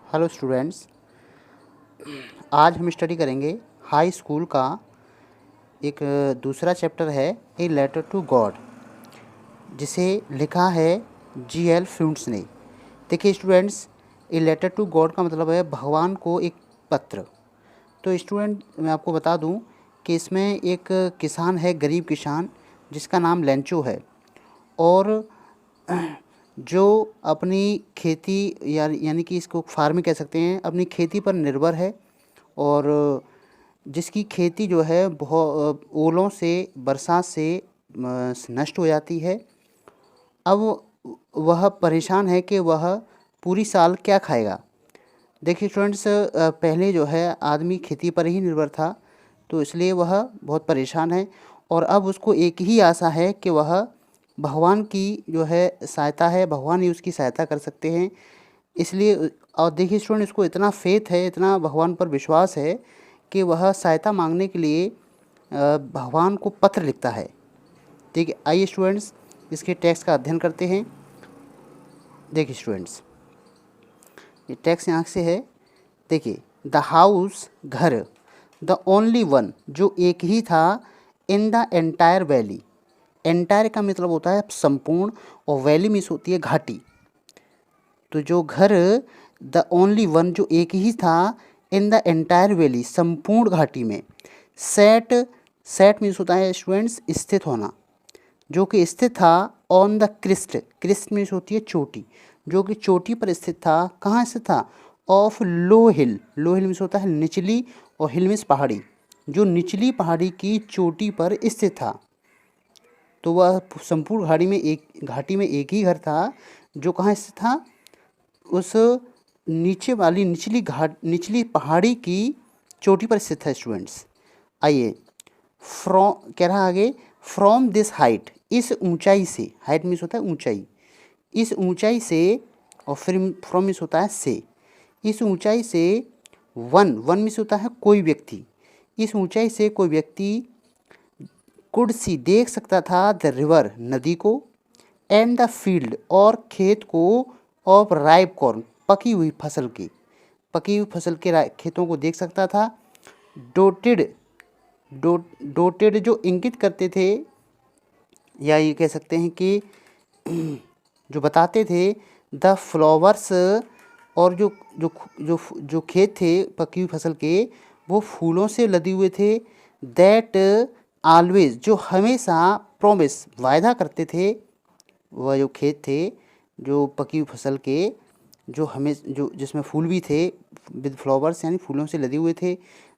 Hello students, आज हम study करेंगे हाई स्कूल का एक दूसरा चैप्टर है ए लेटर टू गॉड, जिसे लिखा है जी.एल. फ्यूंट्स ने। देखिए students, a letter to God का मतलब है भगवान को एक पत्र। तो स्टूडेंट, मैं आपको बता दूं कि इसमें एक किसान है, गरीब किसान, जिसका नाम लेंचो है, और जो अपनी खेती यानी कि इसको फार्मिंग कह सकते हैं, अपनी खेती पर निर्भर है, और जिसकी खेती जो है बहुत ओलों से, बरसात से नष्ट हो जाती है। अब वह परेशान है कि वह पूरी साल क्या खाएगा। देखिए स्टूडेंट्स, पहले जो है आदमी खेती पर ही निर्भर था, तो इसलिए वह बहुत परेशान है, और अब उसको एक ही आशा है कि वह भगवान की जो है सहायता है, भगवान ही उसकी सहायता कर सकते हैं। इसलिए, और देखिए स्टूडेंट, इसको इतना फेथ है, इतना भगवान पर विश्वास है कि वह सहायता मांगने के लिए भगवान को पत्र लिखता है। ठीक है, आइए स्टूडेंट्स इसके टेक्स्ट का अध्ययन करते हैं। देखिए स्टूडेंट्स, ये टेक्स्ट यहाँ से है। देखिए, द हाउस, घर, द ओनली वन, जो एक ही था, in the entire valley. Entire का मतलब होता है संपूर्ण, और वैली मीन्स होती है घाटी। तो जो घर, द ओनली वन, जो एक ही था, इन द एंटायर वैली, संपूर्ण घाटी में। सेट, सेट मीन्स होता है स्टूडेंट्स स्थित होना, जो कि स्थित था on the crest. Crest means होती है चोटी, जो कि चोटी पर स्थित था। कहाँ स्थित था? Of low hill. Low hill means होता है निचली, और हिल मीन्स पहाड़ी, जो निचली पहाड़ी की चोटी पर स्थित था। तो वह संपूर्ण घाटी में एक ही घर था, जो कहाँ स्थित था? उस नीचे वाली निचली पहाड़ी की चोटी पर स्थित है स्टूडेंट्स। आइए, फ्रॉम कह रहा आगे, फ्रॉम दिस हाइट, इस ऊंचाई से। हाइट मीन्स होता है ऊंचाई, इस ऊंचाई से, और फिर फ्रॉम मीन्स होता है से। इस ऊंचाई से वन मीन्स होता है कोई व्यक्ति। इस ऊंचाई से कोई व्यक्ति कुड सी, देख सकता था, द रिवर, नदी को, एंड द फील्ड, और खेत को, ऑफ राइप कॉर्न, पकी हुई फसल की, पकी हुई फसल के खेतों को देख सकता था। डोटेड, डोटेड जो इंगित करते थे, या ये कह सकते हैं कि जो बताते थे, द फ्लावर्स, और जो खेत थे पकी हुई फसल के, वो फूलों से लदे हुए थे। दैट ऑलवेज, जो हमेशा, प्रॉमिस, वायदा करते थे। वह जो खेत थे, जो पकी हुई फसल के, जो जिसमें फूल भी थे, विद फ्लावर्स यानी फूलों से लदे हुए थे।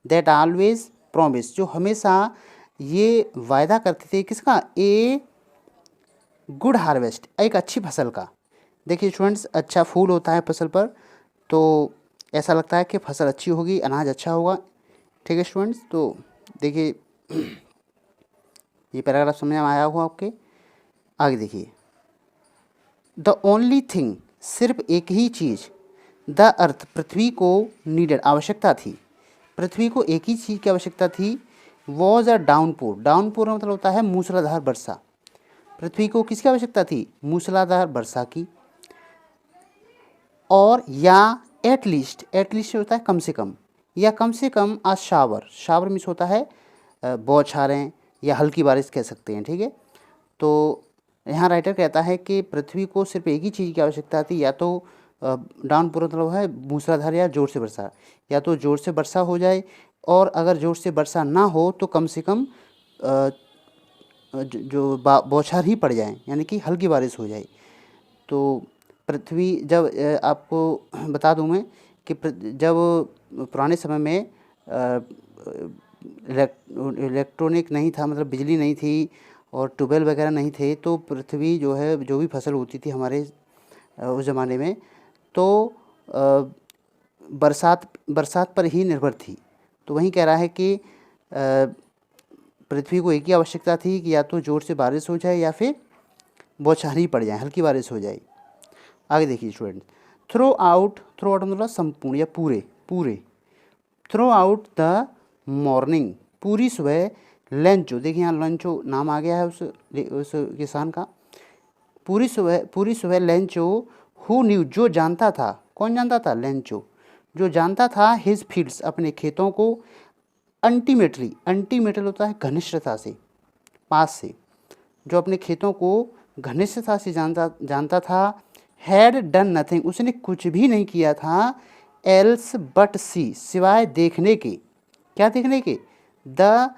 दैट ऑलवेज प्रॉमिस, जो हमेशा ये वायदा करते थे, किसका? ए गुड हार्वेस्ट, एक अच्छी फसल का। देखिए स्टूडेंट्स, अच्छा फूल होता है फसल पर, तो ऐसा लगता है कि फसल अच्छी होगी, अनाज अच्छा होगा। ठीक है स्टूडेंट्स, तो देखिए ये पैराग्राफ समझ में आया होगा आपके। आगे देखिए, द ओनली थिंग, सिर्फ एक ही चीज़, द अर्थ, पृथ्वी को, नीडेड, आवश्यकता थी। पृथ्वी को एक ही चीज़ की आवश्यकता थी। वॉज अ डाउनपोर, डाउनपोर का मतलब होता है मूसलाधार वर्षा। पृथ्वी को किसकी आवश्यकता थी? मूसलाधार वर्षा की। और या एटलीस्ट, एटलीस्ट होता है कम से कम, या कम से कम आ शावर, शावर मीन्स होता है बौछारें, या हल्की बारिश कह सकते हैं। ठीक है, तो यहाँ राइटर कहता है कि पृथ्वी को सिर्फ एक ही चीज़ की आवश्यकता थी, या तो डाउनपोर मतलब है मूसलाधार या जोर से वर्षा, या तो जोर से वर्षा हो जाए, और अगर जोर से वर्षा ना हो तो कम से कम जो बौछार ही पड़ जाए, यानी कि हल्की बारिश हो जाए। तो पृथ्वी जब आपको बता दूं मैं कि जब पुराने समय में इलेक्ट्रॉनिक नहीं था, मतलब बिजली नहीं थी, और ट्यूबवेल वगैरह नहीं थे, तो पृथ्वी जो है, जो भी फसल होती थी हमारे उस ज़माने में, तो बरसात पर ही निर्भर थी। तो वहीं कह रहा है कि पृथ्वी को एक ही आवश्यकता थी कि या तो ज़ोर से बारिश हो जाए, या फिर बौछार ही पड़ जाए, हल्की बारिश हो जाए। आगे देखिए स्टूडेंट, थ्रू आउट मतलब संपूर्ण या पूरे, थ्रू आउट द मॉर्निंग, पूरी सुबह, लंचो, देखिए यहाँ लंचो नाम आ गया है उस किसान का। पूरी सुबह लंचो, हु न्यू, जो जानता था, कौन जानता था? लंचो, जो जानता था हिज फील्ड्स अपने खेतों को, अल्टीमेटली, अल्टीमेटल होता है घनिष्ठता से, पास से, जो अपने खेतों को घनिष्ठता से जानता था, हैड डन नथिंग, उसने कुछ भी नहीं किया था, एल्स बट सी, सिवाय देखने के, क्या देखने के, द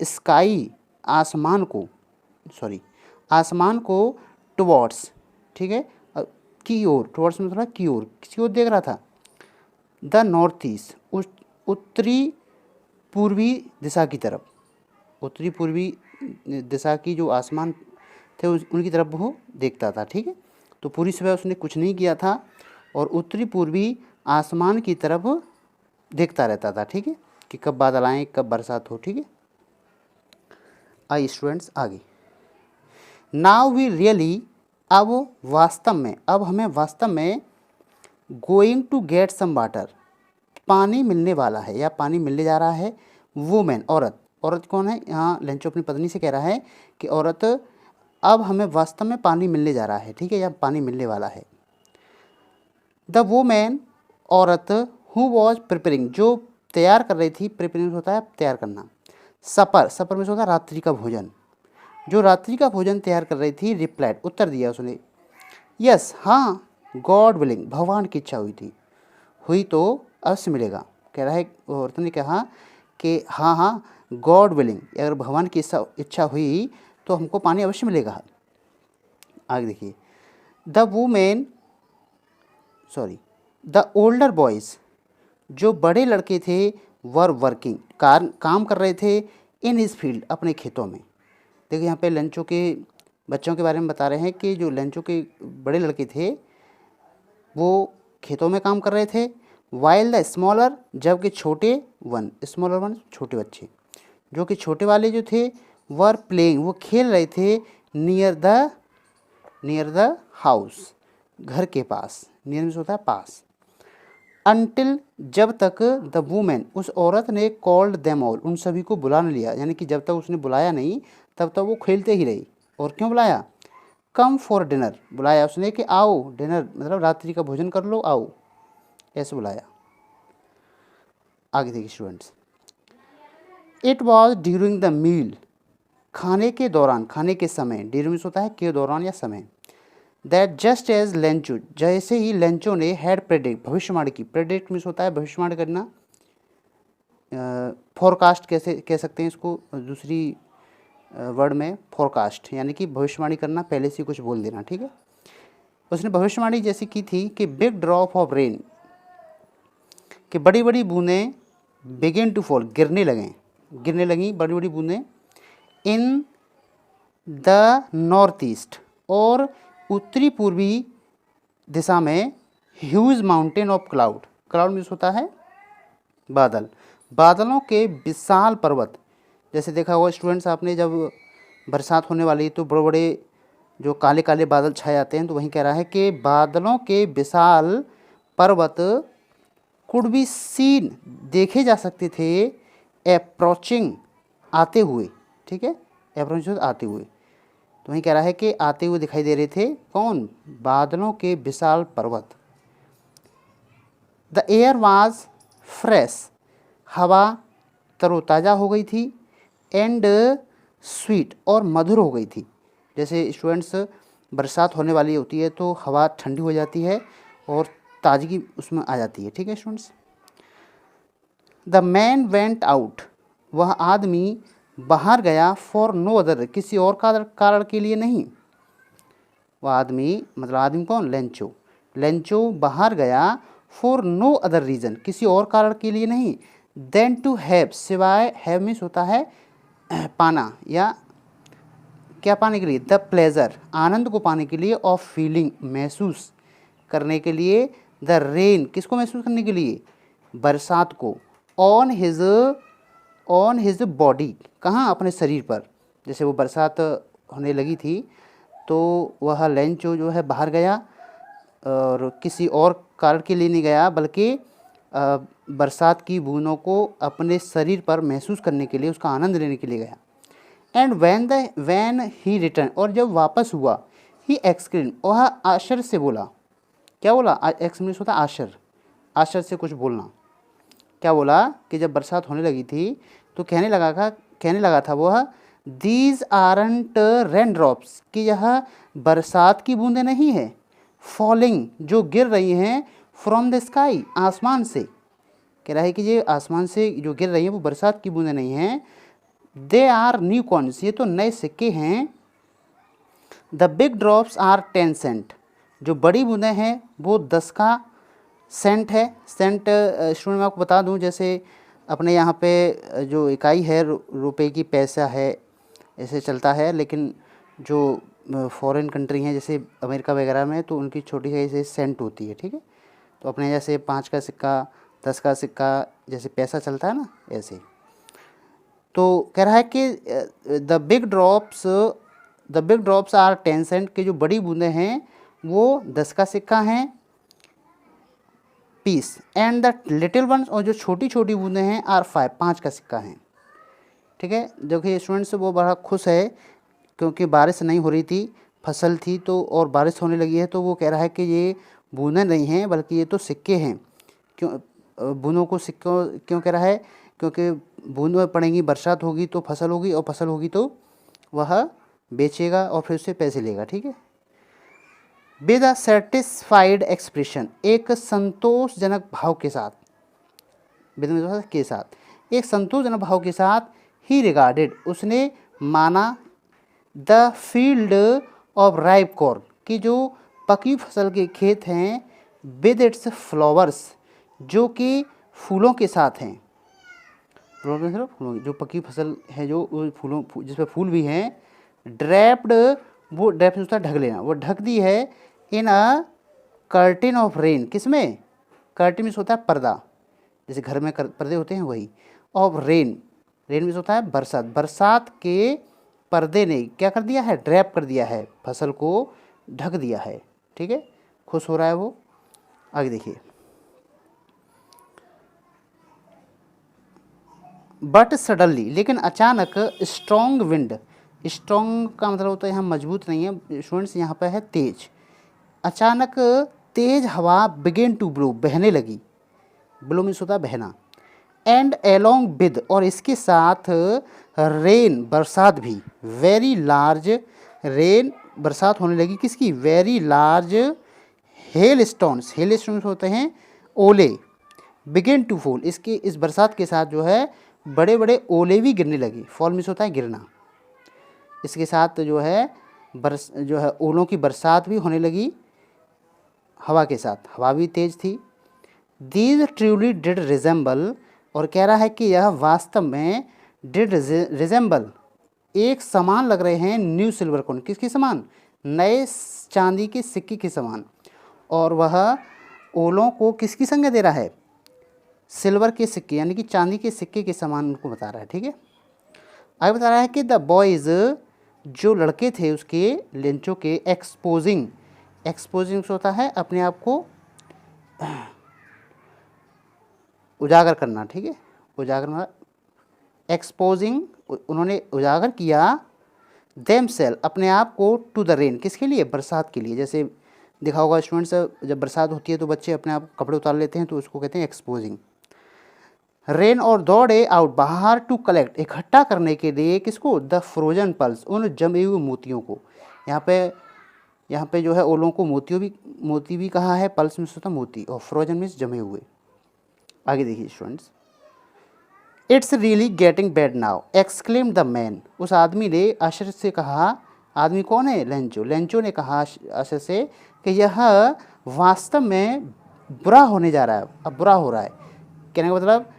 स्काई, आसमान को, सॉरी आसमान को, टुवर्ड्स, ठीक है, की ओर, टुवर्ड्स में थोड़ा की ओर, किसी ओर देख रहा था, द नॉर्थ ईस्ट, उत्तरी पूर्वी दिशा की तरफ, उत्तरी पूर्वी दिशा की जो आसमान थे उनकी तरफ वो देखता था, ठीक है। तो पूरी सुबह उसने कुछ नहीं किया था और उत्तरी पूर्वी आसमान की तरफ देखता रहता था, ठीक है, कि कब बादल आएँ, कब बरसात हो, ठीक है। आइए स्टूडेंट्स आगे, नाउ वी रियली, अब वास्तव में, अब हमें वास्तव में, going to get some water, पानी मिलने वाला है या पानी मिलने जा रहा है, वुमेन, औरत, औरत कौन है यहाँ, लेंचो अपनी पत्नी से कह रहा है कि औरत अब हमें वास्तव में पानी मिलने जा रहा है, ठीक है, या पानी मिलने वाला है। द वुमेन, औरत, हु वॉज प्रिपेयरिंग, जो तैयार कर रही थी, प्रिपेयरिंग होता है तैयार करना, सपर, सपर में होता है रात्रि का भोजन, जो रात्रि का भोजन तैयार कर रही थी, रिप्लाइड, उत्तर दिया उसने, यस, हाँ, गॉड विलिंग, भगवान की इच्छा हुई थी, हुई तो अवश्य मिलेगा, कह रहा है, औरत ने कहा कि हाँ हाँ, गॉड विलिंग, अगर भगवान की इच्छा हुई तो हमको पानी अवश्य मिलेगा। आगे देखिए, the women, sorry the older boys, जो बड़े लड़के थे, वर वर्किंग, काम कर रहे थे, इन हिज फील्ड, अपने खेतों में। देखिए यहाँ पे लेंचो के बच्चों के बारे में बता रहे हैं कि जो लेंचो के बड़े लड़के थे वो खेतों में काम कर रहे थे, वाइल द स्मॉलर, जबकि छोटे वन, स्मॉलर वन छोटे बच्चे, जो कि छोटे वाले जो थे, वर प्लेइंग, वो खेल रहे थे, नियर द हाउस, घर के पास, नियर में होता है पास, अनटिल, जब तक, द वुमेन, उस औरत ने, कॉल्ड देम ऑल, उन सभी को बुला न लिया, यानी कि जब तक उसने बुलाया नहीं तब तक वो खेलते ही रही। और क्यों बुलाया, कम फॉर डिनर, बुलाया उसने कि आओ, डिनर मतलब रात्रि का भोजन कर लो, आओ, ऐसे बुलाया। आगे देखिए students, it was during the meal, खाने के दौरान, खाने के समय, ड्यूरिंग होता है के दौरान या समय, दैट जस्ट एज लेंचो, जैसे ही लेंचो ने, हैड प्रेडिक्ट, भविष्यवाणी की, प्रेडिक्ट मीन्स होता है भविष्यवाणी करना, फोरकास्ट कैसे कह सकते हैं इसको दूसरी वर्ड में, फोरकास्ट यानी कि भविष्यवाणी करना, पहले से कुछ बोल देना, ठीक है। उसने भविष्यवाणी जैसी की थी कि बिग ड्रॉप ऑफ रेन, कि बड़ी बड़ी बूंदें, बिगिन टू फॉल, गिरने लगी बड़ी बड़ी बूंदें, इन द नॉर्थ ईस्ट, और उत्तरी पूर्वी दिशा में, huge mountain of cloud, cloud means होता है बादल, बादलों के विशाल पर्वत, जैसे देखा होगा स्टूडेंट्स आपने, जब बरसात होने वाली तो बड़े बड़े जो काले काले बादल छाए जाते हैं, तो वहीं कह रहा है कि बादलों के विशाल पर्वत, कुड बी सीन, देखे जा सकते थे, अप्रोचिंग, आते हुए, ठीक है, अप्रोचिंग आते हुए, तो वहीं कह रहा है कि आते हुए दिखाई दे रहे थे, कौन, बादलों के विशाल पर्वत। द एयर वाज फ्रेश, हवा तरोताज़ा हो गई थी, एंड स्वीट, और मधुर हो गई थी। जैसे स्टूडेंट्स बरसात होने वाली होती है तो हवा ठंडी हो जाती है और ताजगी उसमें आ जाती है, ठीक है students. The man went out, वह आदमी बाहर गया, फॉर नो अदर, किसी और कारण के लिए नहीं, वह आदमी मतलब आदमी कौन, लेंचो बाहर गया, फॉर नो अदर रीज़न, किसी और कारण के लिए नहीं, देन टू हैव, सिवाय, हैव मीन्स होता है पाना, या क्या पाने के लिए, द प्लेजर, आनंद को पाने के लिए, ऑफ फीलिंग, महसूस करने के लिए, द रेन, किसको महसूस करने के लिए, बरसात को, ऑन हिज बॉडी, कहाँ, अपने शरीर पर। जैसे वो बरसात होने लगी थी तो वह लेंचो जो है बाहर गया और किसी और कारण के लिए नहीं गया, बल्कि बरसात की बूंदों को अपने शरीर पर महसूस करने के लिए, उसका आनंद लेने के लिए गया। एंड वैन ही रिटर्न, और जब वापस हुआ, ही एक्सक्लेम, वह आश्चर्य से बोला, क्या बोला, एक्सप्लेनेशन होता है आश्चर्य, आश्चर्य से कुछ बोलना। क्या बोला कि जब बरसात होने लगी थी तो कहने लगा था वह, दीज आरंट रेन ड्रॉप्स, कि यह बरसात की बूंदें नहीं है, फॉलिंग, जो गिर रही हैं, फ्रॉम द स्काई, आसमान से। कह रहा है कि ये आसमान से जो गिर रही हैं वो बरसात की बूंदें नहीं हैं, दे आर न्यू कॉइन्स, ये तो नए सिक्के हैं। The big drops are 10 cent, जो बड़ी बूंदें हैं वो 10 का सेंट है। सेंट स्टूडेंट मैं आपको बता दूं, जैसे अपने यहाँ पे जो इकाई है रुपए की, पैसा है, ऐसे चलता है, लेकिन जो फॉरेन कंट्री हैं जैसे अमेरिका वगैरह में, तो उनकी छोटी से सेंट होती है, ठीक है। तो अपने जैसे 5 का सिक्का, 10 का सिक्का, जैसे पैसा चलता है ना, ऐसे। तो कह रहा है कि the big drops are 10 cent, के जो बड़ी बूंदें हैं वो 10 का सिक्का हैं, piece, and the little ones, और जो छोटी छोटी बूंदें हैं, आर 5 का सिक्का हैं, ठीक है। देखिए स्टूडेंट्स वो बड़ा खुश है क्योंकि बारिश नहीं हो रही थी, फसल थी, तो और बारिश होने लगी है, तो वो कह रहा है कि ये बूंदें नहीं हैं बल्कि ये तो सिक्के हैं। क्यों बूंदों को सिक्कों क्यों कह रहा है, क्योंकि बूंदें पड़ेंगी, बरसात होगी तो फसल होगी, और फसल होगी तो वह बेचेगा और फिर उससे पैसे लेगा, ठीक है। विद अ सेटिस्फाइड एक्सप्रेशन, एक संतोषजनक भाव के साथ, एक संतोषजनक भाव के साथ, ही रिगार्डेड, उसने माना, the field of ripe corn, की जो पकी फसल के खेत हैं, विद इट्स फ्लावर्स, जो कि फूलों के साथ हैं। फूलों, जो पकी फसल है, जो फूलों जिसपे फूल भी हैं, ड्रैप्ड, वो ड्रैप होता है ढक लेना, वो ढक दी है, इन अ कर्टेन ऑफ रेन, किसमें, कर्टेन मीन्स होता है पर्दा, जैसे घर में पर्दे होते हैं वही, ऑफ रेन, रेन मीन्स होता है बरसात, बरसात के पर्दे ने क्या कर दिया है, ड्रैप कर दिया है, फसल को ढक दिया है, ठीक है। खुश हो रहा है वो। आगे देखिए, बट सडनली, लेकिन अचानक, स्ट्रॉन्ग विंड, स्ट्रॉन्ग का मतलब होता है यहाँ मजबूत नहीं है स्टूडेंट्स, यहाँ पर है तेज, अचानक तेज हवा, बिगेन टू ब्लो, बहने लगी, ब्लो मीन्स होता है बहना, एंड एलोंग विद, और इसके साथ, रेन, बरसात भी, वेरी लार्ज, रेन, बरसात होने लगी, किसकी, वेरी लार्ज, हेल स्टोन्स होते हैं ओले, बिगिन टू फॉल, इसके इस बरसात के साथ जो है बड़े बड़े ओले भी गिरने लगे, फॉल मीन्स होता है गिरना, इसके साथ जो है ओलों की बरसात भी होने लगी, हवा के साथ, हवा भी तेज थी। दीज ट्रूली डिड रिजेंबल, और कह रहा है कि यह वास्तव में, डिड रिजेंबल, एक समान लग रहे हैं, न्यू सिल्वर कॉइन, किसके समान, नए चांदी के सिक्के के समान, और वह ओलों को किसकी संज्ञा दे रहा है, सिल्वर के सिक्के, यानी कि चांदी के सिक्के के समान उनको बता रहा है, ठीक है। आगे बता रहा है कि द बॉयज़, जो लड़के थे उसके, लेंचों के, एक्सपोजिंग होता है अपने आप को उजागर करना, ठीक है, उजागर, एक्सपोजिंग, उन्होंने उजागर किया, देमसेल्फ, अपने आप को, टू द रेन, किसके लिए, बरसात के लिए। जैसे देखा होगा स्टूडेंट्स, जब बरसात होती है तो बच्चे अपने आप कपड़े उतार लेते हैं, तो उसको कहते हैं एक्सपोजिंग। रेन, और दौड़े आउट, बाहर, टू कलेक्ट, इकट्ठा करने के लिए, किसको, द फ्रोजन पल्स, उन जमे हुए मोतियों को। यहाँ पे जो है ओलों को मोती भी कहा है, पल्स मीन्स होता मोती, और फ्रोजन मीन्स जमे हुए। आगे देखिए students, it's really getting bad now, exclaim the man, उस आदमी ने आश्चर्य से कहा, आदमी कौन है, लेंचो ने कहा आश्चर्य से कि यह वास्तव में बुरा होने जा रहा है, अब बुरा हो रहा है। कहने का मतलब,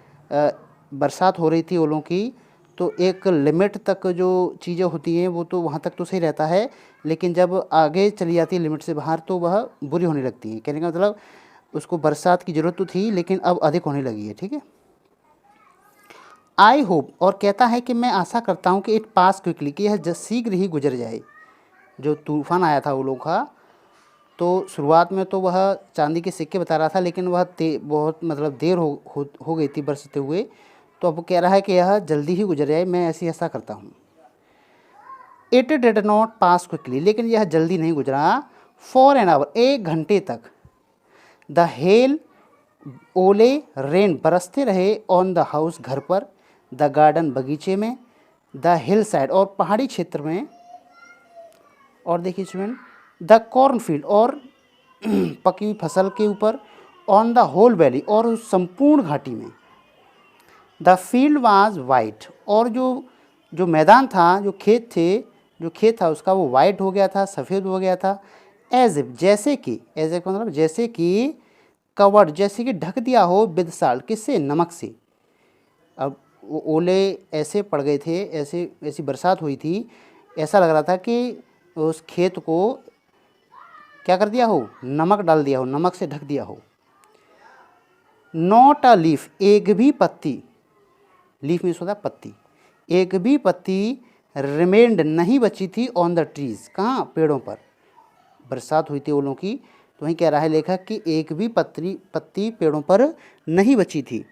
बरसात हो रही थी ओलों की, तो एक लिमिट तक जो चीज़ें होती हैं वो तो वहाँ तक तो सही रहता है, लेकिन जब आगे चली जाती है लिमिट से बाहर तो वह बुरी होने लगती है। कहने का मतलब उसको बरसात की ज़रूरत तो थी लेकिन अब अधिक होने लगी है, ठीक है। आई होप, और कहता है कि मैं आशा करता हूँ कि इट पास क्विकली, कि यह शीघ्र ही गुजर जाए। जो तूफान आया था ओलों का, तो शुरुआत में तो वह चांदी के सिक्के बता रहा था, लेकिन वह बहुत मतलब देर हो गई थी बरसते हुए, तो अब कह रहा है कि यह जल्दी ही गुजर जाए, मैं ऐसी आशा करता हूँ। It did not pass quickly, लेकिन यह जल्दी नहीं गुजरा, फॉर एन आवर, 1 घंटे तक, द हेल, ओले, रेन बरसते रहे ऑन द हाउस घर पर, द गार्डन बगीचे में, द हिल साइड और पहाड़ी क्षेत्र में, और देखिए स्टूडेंट द कॉर्नफील्ड और पकी हुई फसल के ऊपर, ऑन द होल वैली और उस संपूर्ण घाटी में, द फील्ड वाज वाइट और जो मैदान था, जो खेत था उसका वो वाइट हो गया था, सफ़ेद हो गया था, एज इफ जैसे कि, एज इफ मतलब जैसे कि, कवर्ड जैसे कि ढक दिया हो, विद साल्ट किससे, नमक से। अब वो ओले ऐसे पड़ गए थे, ऐसी बरसात हुई थी, ऐसा लग रहा था कि उस खेत को क्या कर दिया हो, नमक डाल दिया हो, नमक से ढक दिया हो। नॉट अ लीफ, एक भी पत्ती, लीफ में होता है पत्ती, एक भी पत्ती रिमेंड नहीं बची थी ऑन द ट्रीज, कहाँ, पेड़ों पर। बरसात हुई थी ओलों की, तो वहीं कह रहा है लेखक कि एक भी पत्ती पेड़ों पर नहीं बची थी।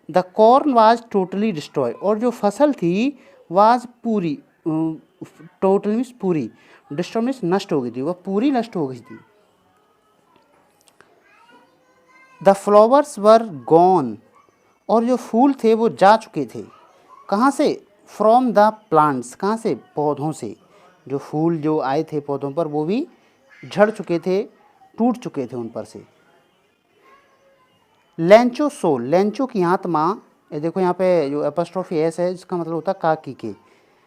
The corn was totally destroy और जो फसल थी वाज पूरी, टोटली मीन्स पूरी, डिस्ट्रॉय मीन्स नष्ट हो गई थी, वह पूरी नष्ट हो गई थी। द फ्लावर्स वर गॉन और जो फूल थे वो जा चुके थे, कहाँ से, फ्रॉम द प्लांट्स, कहाँ से, पौधों से। जो फूल जो आए थे पौधों पर वो भी झड़ चुके थे, टूट चुके थे उन पर से। लेंचो सोल, लेंचो की आत्मा, ये देखो यहाँ पे जो एपस्ट्रोफी एस है इसका मतलब होता है काकी के।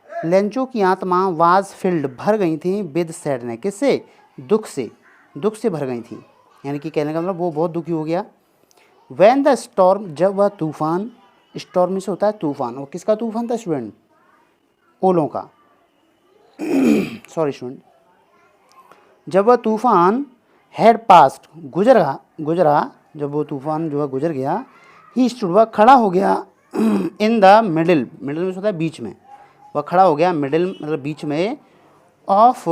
लेंचो की आत्मा वाज फिल्ड भर गई थी, विद सैडनेस किससे, दुख से भर गई थी, यानी कि कहने का मतलब वो बहुत दुखी हो गया। वैन द स्टॉर्म, जब वह तूफान, स्टॉर्म से होता है तूफान, और किसका तूफान था स्टूडेंट, ओलों का सॉरी स्टूडेंट, जब वह तूफान हैड पास्ट गुजरा, जब वो तूफान जो है गुजर गया, ही स्टूड वह खड़ा हो गया, इन द मिडिल में होता है बीच में, वह खड़ा हो गया, मिडिल मतलब बीच में, ऑफ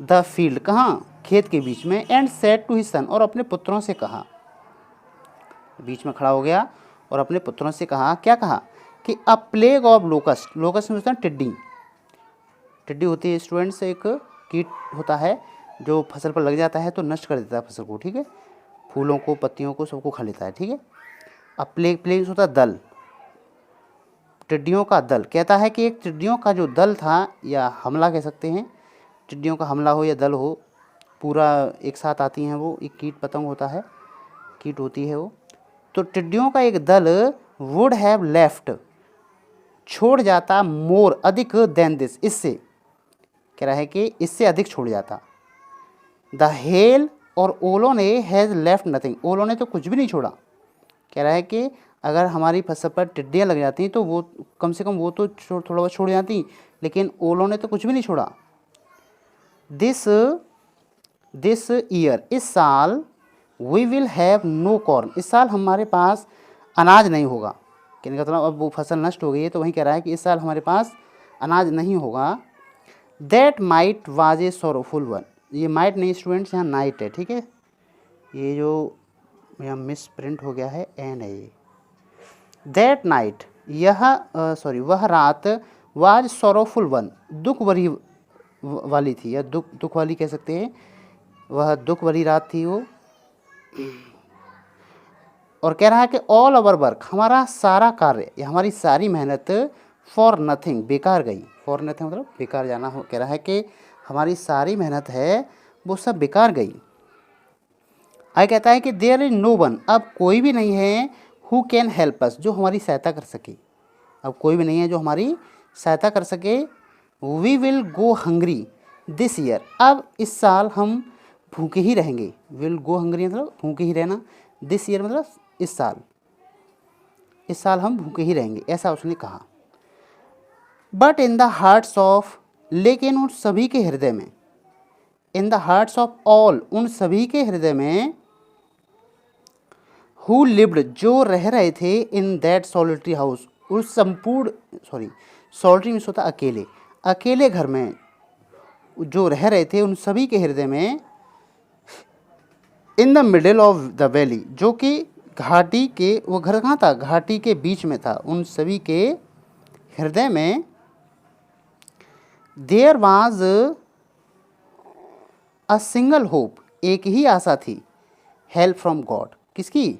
द फील्ड, कहाँ, खेत के बीच में, and said to his son और अपने पुत्रों से कहा, बीच में खड़ा हो गया और अपने पुत्रों से कहा, क्या कहा कि अ प्लेग ऑफ लोकस्ट, लोकस्ट में होता है टिड्डी, टिड्डी होती है स्टूडेंट्स, एक कीट होता है जो फसल पर लग जाता है तो नष्ट कर देता है फसल को, ठीक है, फूलों को, पत्तियों को, सबको खा लेता है, ठीक है। अब प्लेग होता है दल, टिड्डियों का दल, कहता है कि एक टिड्डियों का जो दल था, या हमला कह सकते हैं, टिड्डियों का हमला हो या दल हो, पूरा एक साथ आती हैं वो, एक कीट पतंग होता है, कीट होती है वो, तो टिड्डियों का एक दल वुड हैव लेफ्ट, छोड़ जाता, मोर अधिक, देन दिस, इससे, कह रहा है कि इससे अधिक छोड़ जाता। द हेल और ओलों ने हैज़ लेफ्ट नथिंग, ओलों ने तो कुछ भी नहीं छोड़ा, कह रहा है कि अगर हमारी फसल पर टिड्डियाँ लग जाती तो वो कम से कम वो तो थोड़ा बहुत छोड़ जाती, लेकिन ओलों ने तो कुछ भी नहीं छोड़ा। दिस ईयर, इस साल, we will have no corn, इस साल हमारे पास अनाज नहीं होगा, कहने का मतलब अब वो फसल नष्ट हो गई है तो वहीं कह रहा है कि इस साल हमारे पास अनाज नहीं होगा। That might was a sorrowful one, ये माइट नहीं स्टूडेंट्स, यहाँ नाइट है, ठीक है, ये जो यहाँ मिस प्रिंट हो गया है एन है ये। दैट नाइट, वह रात, वाज सॉरोफुल वन, दुख भरी वाली थी, या दुख वाली कह सकते हैं, वह दुख भरी रात थी वो। और कह रहा है कि ऑल अवर वर्क, हमारा सारा कार्य या हमारी सारी मेहनत, फॉर नथिंग, बेकार गई, फॉर नथिंग मतलब बेकार जाना हो, कह रहा है कि हमारी सारी मेहनत है वो सब बेकार गई। आगे कहता है कि देयर इज नो वन, अब कोई भी नहीं है, हु कैन हेल्प अस, जो हमारी सहायता कर सके, अब कोई भी नहीं है जो हमारी सहायता कर सके। We will go hungry this year, अब इस साल हम भूखे ही रहेंगे, विल गो हंग्री मतलब भूखे ही रहना, दिस ईयर मतलब इस साल हम भूखे ही रहेंगे, ऐसा उसने कहा। But in the hearts of, लेकिन उन सभी के हृदय में, in the hearts of all, उन सभी के हृदय में, हु लिव्ड, जो रह रहे थे, इन दैट सॉलिटरी हाउस, उस सॉलिटरी मीन्स होता अकेले, अकेले घर में जो रह रहे थे उन सभी के हृदय में, in the middle of the valley, जो कि घाटी के, वो घर कहाँ था, घाटी के बीच में था, उन सभी के हृदय में, there was a single hope, एक ही आशा थी, हेल्प फ्रॉम गॉड, किसकी?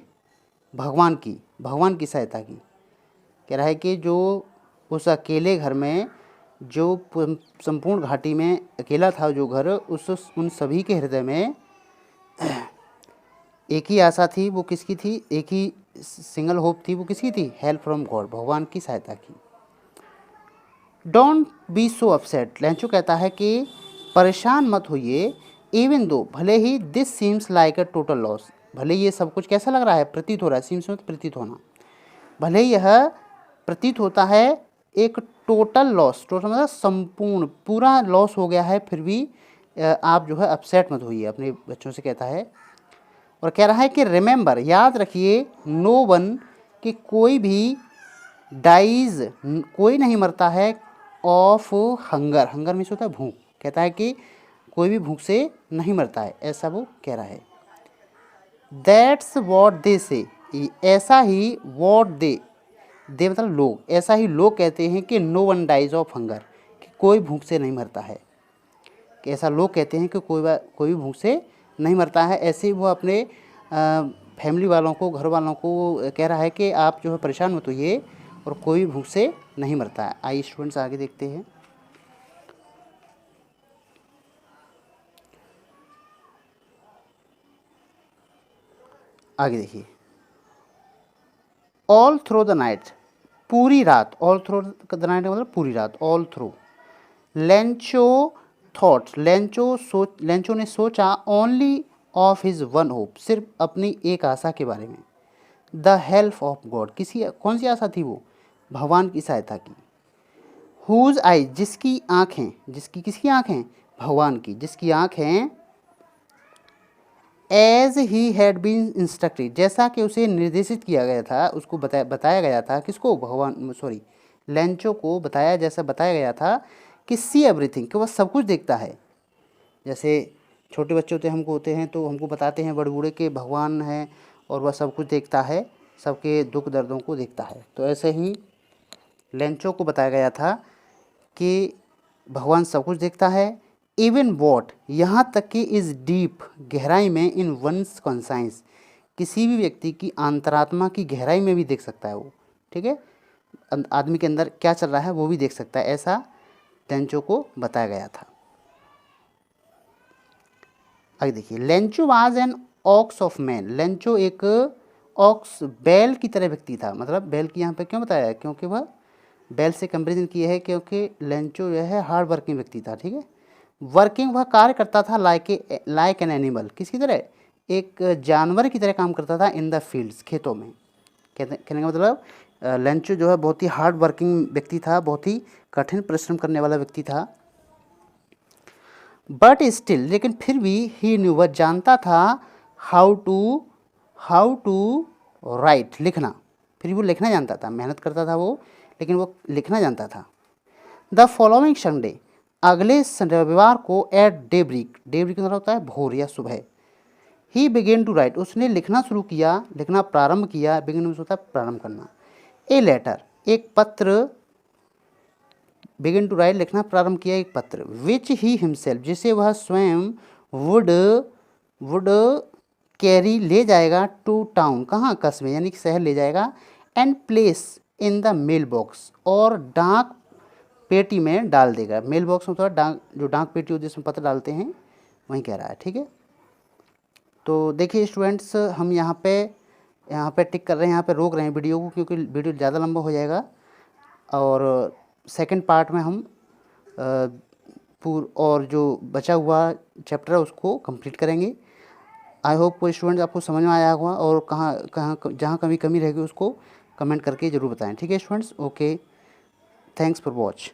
भगवान की सहायता की। कह रहा है कि जो उस अकेले घर में, जो संपूर्ण घाटी में अकेला था जो घर, उन सभी के हृदय में एक ही आशा थी, वो किसकी थी? एक ही सिंगल होप थी, वो किसकी थी? हेल्प फ्रॉम गॉड, भगवान की सहायता की। Don't be so upset, Lencho कहता है कि परेशान मत होइए, इवन दो, भले ही this seems like a total loss, भले ये सब कुछ कैसा लग रहा है? प्रतीत हो रहा है, सीम्स में प्रतीत होना, भले यह प्रतीत होता है एक टोटल लॉस, टोटल मतलब संपूर्ण, पूरा लॉस हो गया है, फिर भी आप जो है अपसेट मत होइए, अपने बच्चों से कहता है। और कह रहा है कि रिमेंबर, याद रखिए, नो वन, कि कोई भी डाइज, कोई नहीं मरता है, ऑफ हंगर, हंगर मीन्स होता है भूख, कहता है कि कोई भी भूख से नहीं मरता है, ऐसा वो कह रहा है। दैट्स वॉट दे से, ऐसा ही वॉट दे मतलब लोग, ऐसा ही लोग कहते हैं कि no one dies of hunger, कि कोई भूख से नहीं मरता है, कि ऐसा लोग कहते हैं कि कोई भी भूख से नहीं मरता है। ऐसे ही वो अपने फैमिली वालों को, घर वालों को कह रहा है कि आप जो है परेशान मत होइए, और कोई भी भूख से नहीं मरता है। आइए स्टूडेंट्स आगे देखते हैं। आगे देखिए, ऑल थ्रू द नाइट, पूरी रात, ऑल थ्रू द नाइट मतलब पूरी रात, all through, Lencho thoughts, Lencho ने सोचा, only of his one hope, सिर्फ अपनी एक आशा के बारे में, द हेल्प ऑफ गॉड, कौन सी आशा थी वो? भगवान की सहायता की। हुज आई, जिसकी आँखें, किसकी आँखें? भगवान की, जिसकी आँखें, as he had been instructed, जैसा कि उसे निर्देशित किया गया था, उसको बताया गया था, किसको? लेंचो को जैसा बताया गया था कि सी एवरीथिंग, कि वह सब कुछ देखता है। जैसे छोटे बच्चे होते हैं तो हमको बताते हैं बड़े बूढ़े के भगवान है और वह सब कुछ देखता है, सबके दुख दर्दों को देखता है। तो ऐसे ही लेंचो को बताया गया था कि भगवान सब कुछ देखता है, इवन वॉट, यहाँ तक कि इज़ डीप, गहराई में, इन वंस कॉन्साइंस, किसी भी व्यक्ति की अंतरात्मा की गहराई में भी देख सकता है वो, ठीक है, आदमी के अंदर क्या चल रहा है वो भी देख सकता है, ऐसा लेंचो को बताया गया था। आगे देखिए, Lencho was an ox of man, Lencho एक ऑक्स, बैल की तरह व्यक्ति था। मतलब बैल की यहाँ पे क्यों बताया है? क्योंकि वह बैल से कंपेरिजन किया है, क्योंकि लेंचो जो है हार्ड वर्किंग व्यक्ति था, ठीक है, वर्किंग, वह कार्य करता था लाइक एन एनिमल, किसकी तरह? एक जानवर की तरह काम करता था, इन द फील्ड्स, खेतों में। कहने का मतलब लेंचो जो है बहुत ही हार्ड वर्किंग व्यक्ति था, बहुत ही कठिन परिश्रम करने वाला व्यक्ति था। बट स्टिल, लेकिन फिर भी, ही न्यू, वह जानता था, हाउ टू राइट, लिखना, फिर वो लिखना जानता था, मेहनत करता था वो, लेकिन वो लिखना जानता था। द फॉलोइंग संडे, अगले रविवार को, एट डेब्रिक, डेब्रिक मतलब होता है भोर या सुबह, ही बिगेन टू राइट, उसने लिखना शुरू किया, लिखना प्रारंभ किया, बिगिन होता है प्रारंभ करना, ए लेटर, एक पत्र, बिगिन टू राइट लिखना प्रारंभ किया, एक पत्र, विच ही हिमसेल्फ, जिसे वह स्वयं वुड कैरी, ले जाएगा, टू टाउन, कहाँ? कस्बे यानी कि शहर ले जाएगा, and place in the mail box, और डाक पेटी में डाल देगा। मेल बॉक्स में थोड़ा जो डाक पेटी होती है जिसमें पत्र डालते हैं, वहीं कह रहा है, ठीक है। तो देखिए स्टूडेंट्स, हम यहाँ पे टिक कर रहे हैं, यहाँ पे रोक रहे हैं वीडियो को, क्योंकि वीडियो ज़्यादा लंबा हो जाएगा, और सेकंड पार्ट में हम और जो बचा हुआ चैप्टर है उसको कंप्लीट करेंगे। आई होप कोई स्टूडेंट आपको समझ में आया होगा, और कहाँ जहाँ कभी कमी रहेगी उसको कमेंट करके ज़रूर बताएं, ठीक है students. Okay, thanks for watch.